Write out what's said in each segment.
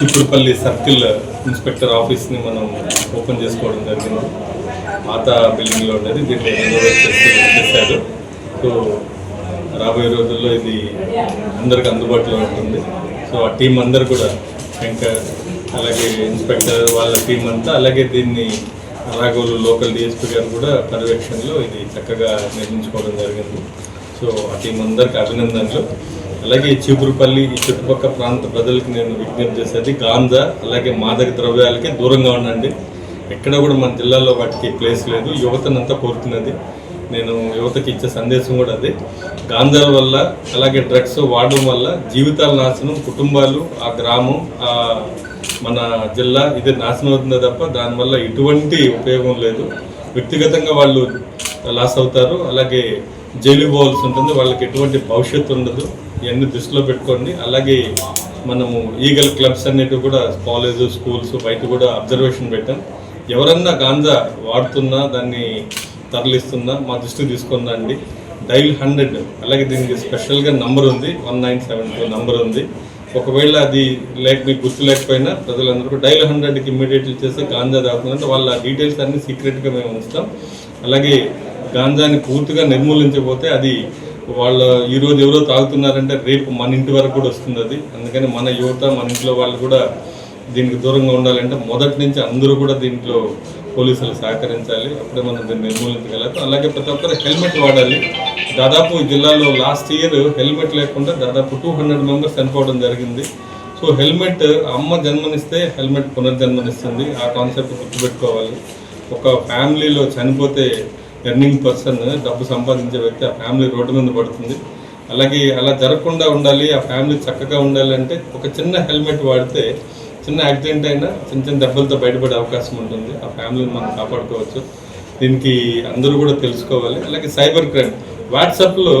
చిప్పుడుపల్లి circle inspector ఆఫీస్ని మనం open చేసుకోవడం జరిగింది. పాత బిల్డింగ్లో ఉండేది, దీన్ని రెనోవేట్ చేశారు. సో రాబోయే రోజుల్లో ఇది అందరికి అందుబాటులో ఉంటుంది. సో ఆ టీం అందరు కూడా శంకర్, అలాగే ఇన్స్పెక్టర్ వాళ్ళ టీం అంతా, అలాగే దీన్ని రాఘవులు లోకల్ డిఎస్పీ గారు కూడా పర్యవేక్షణలో ఇది చక్కగా నిర్మించుకోవడం జరిగింది. సో ఆ టీం అందరికి అభినందనలు. అలాగే చీపురుపల్లి ఈ చుట్టుపక్కల ప్రాంత ప్రజలకు నేను విజ్ఞప్తి చేసేది, గాంజా అలాగే మాదక ద్రవ్యాలకి దూరంగా ఉండండి. ఎక్కడ కూడా మన జిల్లాలో వాటికి ప్లేస్ లేదు. యువతనంతా కోరుతున్నది. నేను యువతకి ఇచ్చే సందేశం కూడా అదే. గాంజా వల్ల అలాగే డ్రగ్స్ వాడడం వల్ల జీవితాల నాశనం, కుటుంబాలు, ఆ గ్రామం, మన జిల్లా ఇది నాశనం అవుతుందే తప్ప దానివల్ల ఎటువంటి ఉపయోగం లేదు. వ్యక్తిగతంగా వాళ్ళు లాస్ అవుతారు, అలాగే జైలుకి పోవాల్సి ఉంటుంది, వాళ్ళకి ఎటువంటి భవిష్యత్తు ఉండదు. ఇవన్నీ దృష్టిలో పెట్టుకోండి. అలాగే మనము ఈగల్ క్లబ్స్ అన్నిటివి కూడా కాలేజ్, స్కూల్స్ బయట కూడా అబ్జర్వేషన్ పెట్టాం. ఎవరన్నా గాంజా వాడుతున్నా, దాన్ని తరలిస్తున్నా మా దృష్టికి తీసుకున్నాండి. డైల్ 100, అలాగే దీనికి స్పెషల్గా నంబర్ ఉంది, 1972 నంబర్ ఉంది. ఒకవేళ అది మీకు గుర్తు లేకపోయినా ప్రజలందరూ డైల్ 100కి ఇమ్మీడియట్లీ చేస్తే గాంజా తాగుతుందంటే వాళ్ళ డీటెయిల్స్ అన్నీ సీక్రెట్గా మేము ఉంచుతాం. అలాగే గాంజాని పూర్తిగా నిర్మూలించకపోతే అది వాళ్ళు ఈరోజు ఎవరో తాగుతున్నారంటే రేపు మన ఇంటి వరకు కూడా వస్తుంది అది. అందుకని మన యువత, మన ఇంట్లో వాళ్ళు కూడా దీనికి దూరంగా ఉండాలంటే మొదటి నుంచి అందరూ కూడా దీంట్లో పోలీసులు సహకరించాలి. అప్పుడే మనం దీన్ని నిర్మూలించగలుగుతాం. అలాగే ప్రతి ఒక్కరు హెల్మెట్ వాడాలి. దాదాపు జిల్లాలో లాస్ట్ ఇయర్ హెల్మెట్ లేకుండా దాదాపు 200 మెంబర్స్ చనిపోవడం జరిగింది. సో హెల్మెట్ అమ్మ జన్మనిస్తే హెల్మెట్ పునర్జన్మనిస్తుంది. ఆ కాన్సెప్ట్ గుర్తుపెట్టుకోవాలి. ఒక ఫ్యామిలీలో చనిపోతే ఎర్నింగ్ పర్సన్, డబ్బు సంపాదించే వ్యక్తి, ఆ ఫ్యామిలీ రోడ్డు మీద పడుతుంది. అలాగే అలా జరగకుండా ఉండాలి, ఆ ఫ్యామిలీ చక్కగా ఉండాలి అంటే ఒక చిన్న హెల్మెట్ వాడితే చిన్న యాక్సిడెంట్ అయినా చిన్న చిన్న దెబ్బలతో బయటపడే అవకాశం ఉంటుంది. ఆ ఫ్యామిలీని మనం కాపాడుకోవచ్చు. దీనికి అందరూ కూడా తెలుసుకోవాలి. అలాగే సైబర్ క్రైమ్, వాట్సాప్లో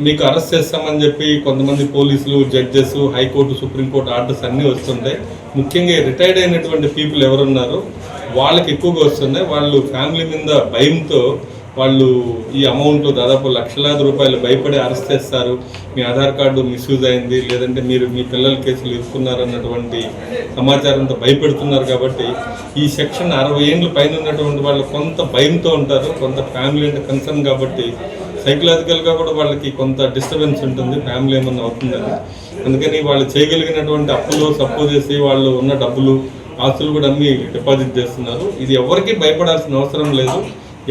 మీకు అరెస్ట్ చేస్తామని చెప్పి కొంతమంది పోలీసులు, జడ్జెస్, హైకోర్టు, సుప్రీంకోర్టు ఆర్డర్స్ అన్నీ వస్తుంటాయి. ముఖ్యంగా రిటైర్డ్ అయినటువంటి పీపుల్ ఎవరున్నారో వాళ్ళకి ఎక్కువగా వస్తున్నాయి. వాళ్ళు ఫ్యామిలీ మీద భయంతో వాళ్ళు ఈ అమౌంట్ దాదాపు లక్షలాది రూపాయలు భయపడి అరెస్ట్ చేస్తారు. మీ ఆధార్ కార్డు మిస్యూజ్ అయింది, లేదంటే మీరు మీ పిల్లల కేసులు ఇరుక్కున్నారన్నటువంటి సమాచారంతో భయపెడుతున్నారు. కాబట్టి ఈ సెక్షన్ 60 ఏళ్ళ పైన ఉన్నటువంటి వాళ్ళు కొంత భయంతో ఉంటారు, కొంత ఫ్యామిలీ అంటే కన్సర్న్ కాబట్టి సైకలాజికల్గా కూడా వాళ్ళకి కొంత డిస్టర్బెన్స్ ఉంటుంది, ఫ్యామిలీ ఏమన్నా అవుతుందని. అందుకని వాళ్ళు చేయగలిగినటువంటి అప్పులు సపోజ్ చేసి వాళ్ళు ఉన్న డబ్బులు, ఆస్తులు కూడా అమ్మి డిపాజిట్ చేస్తున్నారు. ఇది ఎవరికి భయపడాల్సిన అవసరం లేదు.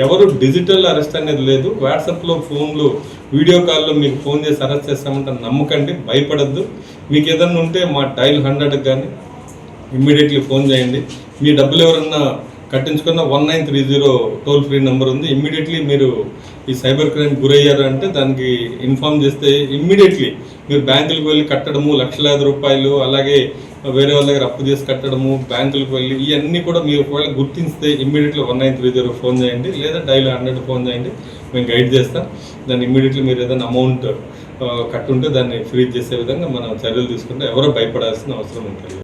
ఎవరు డిజిటల్ అరెస్ట్ అనేది లేదు. వాట్సాప్లో ఫోన్లు, వీడియో కాల్లో మీకు ఫోన్ చేసి అరెస్ట్ చేస్తామంటే నమ్మకండి, భయపడద్దు. మీకు ఏదన్నా ఉంటే మా డైల్ 100కి కానీ ఇమ్మీడియట్లీ ఫోన్ చేయండి. మీ డబ్బులు ఎవరన్నా కట్టించుకున్న 1930 టోల్ ఫ్రీ నెంబర్ ఉంది. ఇమ్మీడియట్లీ మీరు ఈ సైబర్ క్రైమ్ గురయ్యారు అంటే దానికి ఇన్ఫామ్ చేస్తే ఇమ్మీడియట్లీ మీరు బ్యాంకులకు వెళ్ళి కట్టడము, లక్షలాది రూపాయలు, అలాగే వేరే వాళ్ళ దగ్గర అప్పు చేసి కట్టడము, బ్యాంకులకు వెళ్ళి ఇవన్నీ కూడా మీరు ఒకవేళ గుర్తిస్తే ఇమ్మీడియట్లీ 1930 ఫోన్ చేయండి, లేదా డైల్ 100 ఫోన్ చేయండి. మేము గైడ్ చేస్తాం. దాన్ని ఇమ్మీడియట్లీ మీరు ఏదైనా అమౌంట్ కట్టుంటే దాన్ని ఫ్రీజ్ చేసే విధంగా మనం చర్యలు తీసుకుంటే ఎవరో భయపడాల్సిన అవసరం ఉంటుంది.